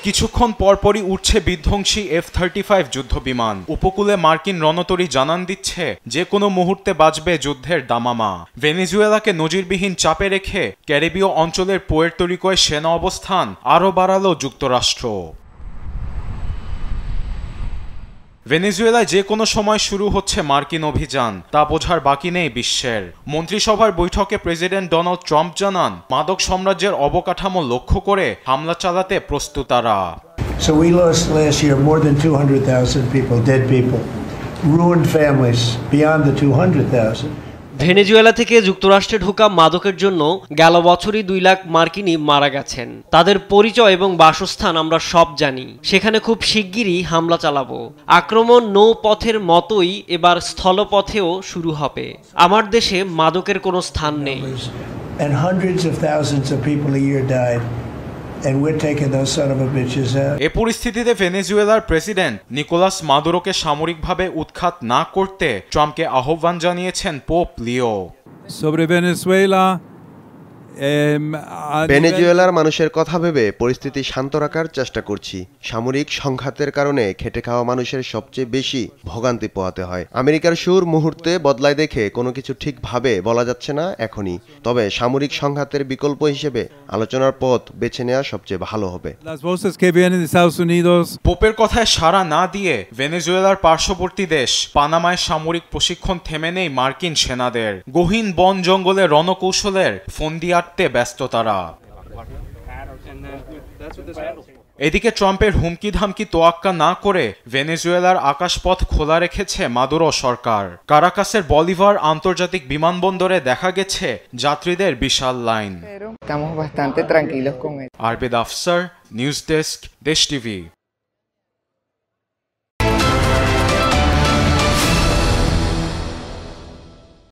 কিছুক্ষণ পরপরই উঠছে বিধ্বংসী F-35 যুদ্ধবিমান। উপকূলে মার্কিন রণতরী জানান দিচ্ছে যে কোনো মুহূর্তে বাজবে যুদ্ধের দামামা। ভেনেজুয়েলাকে নজিরবিহীন চাপে রেখে ক্যারিবীয় অঞ্চলের পুয়ের্তো রিকোয় সেনা অবস্থান আরও বাড়ালো যুক্তরাষ্ট্র। ভেনেজুয়েলায় যে কোনো সময় শুরু হচ্ছে মার্কিন অভিযান, তা বোঝার বাকি নেই বিশ্বের। মন্ত্রিসভার বৈঠকে প্রেসিডেন্ট ডোনাল্ড ট্রাম্প জানান, মাদক সাম্রাজ্যের অবকাঠামো লক্ষ্য করে হামলা চালাতে প্রস্তুত তারা। So we lost last year more than 200,000 people, dead people, ruined families beyond the 200,000. Venezuela থেকে যুক্তরাষ্ট্রে ঢোকা মাদকের জন্য গেল বছরই 2 লাখ মার্কিনী মারা গেছেন। তাদের পরিচয় এবং বাসস্থান আমরা সব জানি। সেখানে খুব শিগগিরই হামলা চালাবো। আক্রমণ নৌপথের মতোই এবার স্থলপথেও শুরু হবে। আমার দেশে মাদকের কোনো স্থান নেই। And hundreds of thousands of people a year died. And we're taking those son of a bitches out. এ পরিস্থিতিতে ভেনেজুয়েলার প্রেসিডেন্ট নিকোলাস মাদুরোকে সামরিকভাবে উৎখাত না করতে ট্রাম্পকে আহ্বান জানিয়েছেন পোপ লিও। Sobre Venezuela, ভেনেজুয়েলার মানুষের কথা ভেবে পরিস্থিতি শান্ত রাখার চেষ্টা করছি। সামরিক সংঘাতের কারণে খেটে খাওয়া মানুষের সবচেয়ে বেশি ভোগান্তি পোহাতে হয়। আমেরিকার সুর মুহূর্তে বদলায় দেখে কোনো কিছু ঠিকভাবে বলা যাচ্ছে না এখনই। তবে সামরিক সংঘাতের বিকল্প হিসেবে আলোচনার পথ বেছে নেওয়া সবচেয়ে ভালো হবে। পোপের কথায় সাড়া না দিয়ে ভেনেজুয়েলার পার্শ্ববর্তী দেশ পানামায় সামরিক প্রশিক্ষণ থেমে নেই মার্কিন সেনাদের। গহীন বন জঙ্গলে রণকৌশলের ফন্দি আটতে ব্যস্ত তারা। এদিকে ট্রাম্পের হুমকি ধামকি তোয়াক্কা না করে ভেনেজুয়েলার আকাশপথ খোলা রেখেছে মাদুরো সরকার। কারাকাসের বলিভার আন্তর্জাতিক বিমানবন্দরে দেখা গেছে যাত্রীদের বিশাল লাইন। Estamos bastante tranquilos con eso. Arbed Afsar, news desk, Desh TV.